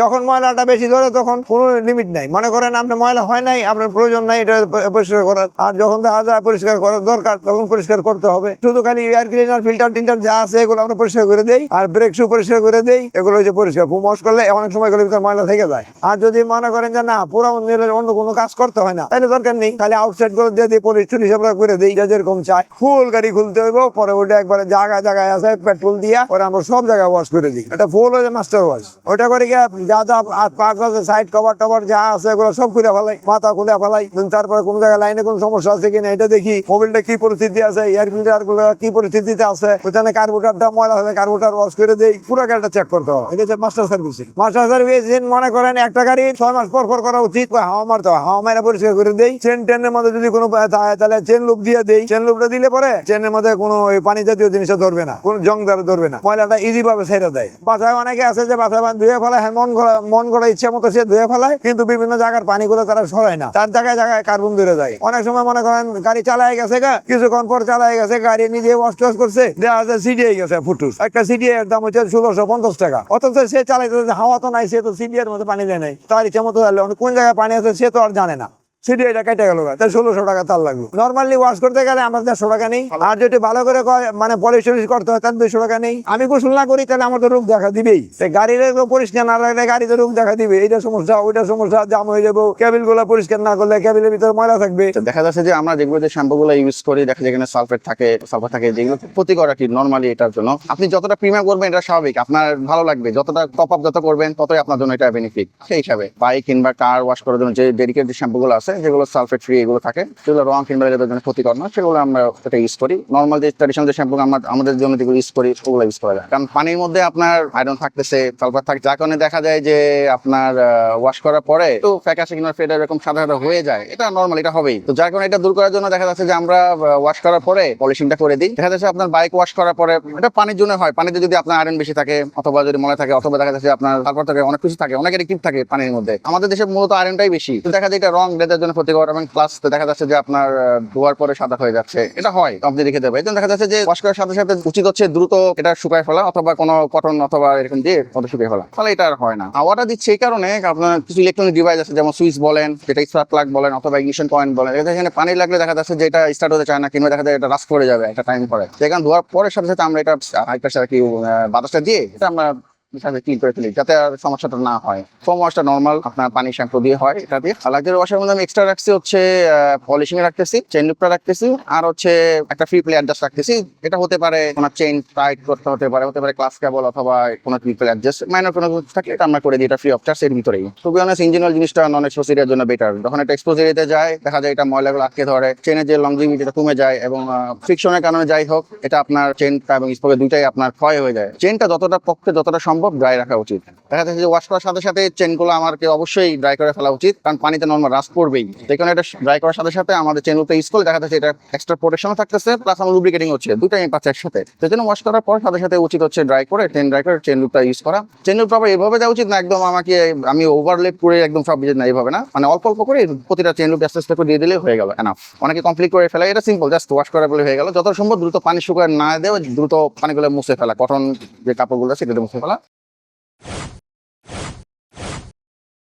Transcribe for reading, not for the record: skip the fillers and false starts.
যখন ময়লাটা বেশি ধরে তখন কোনো লিমিট নাই, মনে করেন আপনার ময়লা হয় নাই, আপনার প্রয়োজন নাই এটা পরিষ্কার করার, আর যখন দেখা যায় পরিষ্কার করার দরকার তখন পরিষ্কার করতে হবে। শুধু খালি এয়ার ক্লিনার ফিল্টার টিল্টার যা আছে এগুলো আমরা পরিষ্কার করে দেই, আর ব্রেক শু পরিষ্কার করে দেই, এগুলো হচ্ছে পরিষ্কার। ওয়াশ করলে অনেক সময় এগুলোর ভিতরে ময়লা থেকে যায়। আর যদি মনে করেন যে না পুরো অন্য কোনো কাজ করতে হয় না, তাহলে দরকার নেই, খালি আউটসাইড করে দিয়ে দিই, পলিশ টলিশ আমরা করে দিই, যা যেরকম চাই। ফুল গাড়ি খুলতে হইব, পরে ওইটা একবারে জায়গায় জায়গায় আছে পেট্রোল দিয়া পরে আমরা সব জায়গায় ওয়াশ করে দিই। এটা ফুল হচ্ছে মাস্টার ওয়াশ। ওইটা করে গিয়ে যা যা সাইড কভার টভার যা আছে এগুলো সব খুলে ফেলাই, মাথা খুলে ফেলাই। তারপরে কোন জায়গায় লাইনে কোন সমস্যা আছে কিনা এটা দেখি, মোবিলটা কি পরিস্থিতি আছে, এয়ার ফিল্টার গুলো কি পরিস্থিতিতে আছে, ওখানে কার্বোরেটরটা ময়লা হলে কার্বোরেটর ওয়াশ করে দেই, পুরো গাড়িটা চেক করতে হবে। এটা হচ্ছে মাস্টার সার্ভিসিং। মাস্টার সার্ভিসিং মনে করেন একটা গাড়ি 6 মাস পর পর করা উচিত। হাওয়া মারতে হয়, হাওয়া মারা পরিষ্কার করে দেই। চেন টেনের মধ্যে যদি কোনো তাহলে চেন লুপ দিয়ে দেই, চেন লুপটা দিলে পরে চেনের মধ্যে কোনো পানি জাতীয় জিনিসটা ধরবে না, কোনো জং ধরবে না, ময়লাটা ইজি ভাবে ছেড়ে দেয়। বাসায় অনেকে আছে যে বাসায় ধুয়ে ফেলায়, হ্যাঁ মন করা ইচ্ছা মতো সে ধুয়ে ফেলায়, কিন্তু বিভিন্ন জায়গার পানিগুলো তারা সরায় না, তার জায়গায় জায়গায় কার্বন ধরে যায়। অনেক সময় মনে করেন গাড়ি চালায় গেছে কিছুক্ষণ পর চালায় গেছে, গাড়ি নিজে ওয়াশ টাশ করছে, দেখা যাচ্ছে সিডিআই গেছে ফুটুস, একটা সিডিআই এর দাম হচ্ছে 1650 টাকা। অথচ সে চালাইতে হাওয়া তো নাই, সে তো সিডিআর মধ্যে পানি দেয় নাই, তার ইচ্ছা মতো কোন জায়গায় পানি আছে সে তো আর জানে না, সিডিআইটা কেটে গেল, তাই 1600 টাকা তার লাগলো। নর্মালি ওয়াশ করতে গেলে আমার 150 টাকা নেই, আর যদি ভালো করে মানে পলিশ টলিশ করতে হয় তাহলে 200 টাকা নেই। আমি গোসল না করি তাহলে আমার তো রোগ দেখা দিবেই, গাড়ির পরিষ্কার না রাখলে গাড়িতে রোগ দেখা দিবে, এইটা সমস্যা ওইটা সমস্যা, জাম হয়ে যাবো, কেবিল গুলো পরিষ্কার না করলে কেবিলের ভিতরে ময়লা থাকবে। দেখা যাচ্ছে যে আমরা যেগুলো যে শ্যাম্পু গুলো ইউজ করি, দেখা যায় এখানে সালফেট থাকে যেগুলো ক্ষতিকর আর কি নর্মালি এটার জন্য। আপনি যতটা প্রিমিয়াম করবেন এটা স্বাভাবিক, আপনার ভালো লাগবে, যতটা টপ আপ যত করবেন ততই আপনার জন্য এটা বেনিফিট। সেই হিসাবে বাইক কিংবা কার ওয়াশ করার জন্য যে ডেডিকেটেড শ্যাম্পু গুলো আছে যেগুলো সালফেট ফ্রি এগুলো থাকে, সেগুলো রং কিংবা এদের জন্য ক্ষতিকর না, সেগুলো আমরা এটা ইউজ করি। নর্মাল যে ট্র্যাডিশনাল যে শ্যাম্পু আমাদের জন্য যেগুলো ইউজ করি ওগুলো ইউজ করা যায়, কারণ পানির মধ্যে আপনার আয়রন থাকতেছে, সালফার থাকে, যার কারণে দেখা যায় যে আপনার ওয়াশ করার পরে তো ফ্যাকাশে কিংবা ফেড এরকম সাদা সাদা হয়ে যায়, এটা নর্মাল, এটা হবেই। তো যার কারণে এটা দূর করার জন্য দেখা যাচ্ছে যে আমরা ওয়াশ করার পরে পলিশিংটা করে দিই। দেখা যাচ্ছে আপনার বাইক ওয়াশ করার পরে এটা পানির জন্য হয়, পানিতে যদি আপনার আয়রন বেশি থাকে অথবা যদি ময়লা থাকে অথবা দেখা যাচ্ছে আপনার তারপর থেকে অনেক কিছু থাকে, অনেক অ্যাডিক্টিভ থাকে পানির মধ্যে। আমাদের দেশে মূলত আয়রনটাই বেশি, তো দেখা যায় এটা রং লেদার জন্য ক্ষতিকর, এবং প্লাস দেখা যাচ্ছে যে আপনার ধোয়ার পরে সাদা হয়ে যাচ্ছে, এটা হয় আপনি রেখে দেবে। এই জন্য দেখা যাচ্ছে যে ওয়াশ করার সাথে সাথে উচিত হচ্ছে দ্রুত এটা শুকায় ফেলা অথবা কোনো কটন অথবা এরকম দিয়ে ওটা শুকিয়ে ফেলা, তাহলে এটা আর হয় না। হাওয়াটা দিচ্ছে এই কারণে আপনার কিছু ইলেকট্রনিক ডিভাইস আছে যেমন সুইচ বলেন, যেটা স্পার্ক প্লাগ বলেন অথবা ইগনিশন পয়েন্ট বলেন, এখানে পানি লাগলে দেখা যাচ্ছে যে এটা স্টার্ট হতে চায় না, কিংবা দেখা যায় এটা রাস্ট করে যাবে একটা টাইম পরে। সেখানে ধোয়ার পরের সাথে সাথে আমরা এটা হাই প্রেসার কি বাতাসটা দিয়ে এটা আমরা ক্লিন করে ফেলি যাতে আর সমস্যাটা না হয়। ফোম ওয়াশটা নরমাল আপনার পানি শ্যাম্পু দিয়ে হয়, এটা দিয়ে। আর লাক্সারি ওয়াশের মধ্যে আমি এক্সট্রা রাখছি হচ্ছে পলিশিং রাখতেছি, চেইন লুপটা রাখতেছি, আর হচ্ছে একটা ফ্রি প্লে অ্যাডজাস্ট রাখতেছি। এটা হতে পারে কোনো চেইন টাইট করতে হতে পারে ক্লাস কেবল অথবা কোনো ফ্রি প্লে অ্যাডজাস্ট মাইনর কোনো কিছু থাকলে এটা আমরা করে দিই, এটা ফ্রি অফ চার্জ এর ভিতরেই। টু বি অনেস্ট ইঞ্জিনিয়াল জিনিসটা নন এক্সপোজ এরিয়ার জন্য বেটার। যখন এটা এক্সপোজ এরিয়াতে যায় দেখা যায় এটা ময়লাগুলো আটকে ধরে, চেইনের যে লংজিভিটি এটা কমে যায়, এবং ফ্রিকশনের কারণে যাই হোক এটা আপনার চেইনটা এবং স্পোকে দুইটাই আপনার ক্ষয় হয়ে যায়। চেইনটা যতটা সম্ভব ড্রাই রাখা উচিত। দেখা যাচ্ছে যে ওয়াশ করার সাথে সাথে চেনগুলো আমাকে অবশ্যই ড্রাই করে ফেলা উচিত, কারণ পানিতে নরমাল রাস্ট পড়বেই। যেখানে এটা ড্রাই করার সাথে সাথে আমাদের চেন লুপটা ইউজ করলে দেখা যাচ্ছে এটা এক্সট্রা প্রোটেকশনও থাকতেছে, প্লাস আমার লুব্রিকেটিং হচ্ছে, দুটাই পাচ্ছে একসাথে। সেজন্য ওয়াশ করার পর সাথে সাথে উচিত হচ্ছে ড্রাই করে চেন লুপটা ইউজ করা। চেন লুপটা আবার এভাবে দেওয়া উচিত না একদম আমি ওভারলেপ করে একদম সব ভিজে না, এইভাবে না, মানে অল্প অল্প করে প্রতিটা চেন লুপ আস্তে আস্তে করে দিয়ে দিলে হয়ে গেল এনাফ। অনেকে কমপ্লিট করে ফেলে, এটা সিম্পল, জাস্ট ওয়াশ করা বলে হয়ে গেল। যত সম্ভব দ্রুত পানি শুকায় না দেওয়া, দ্রুত পানিগুলো মুছে ফেলা, কটন যে কাপড়গুলো সেটা মুছে ফেলা,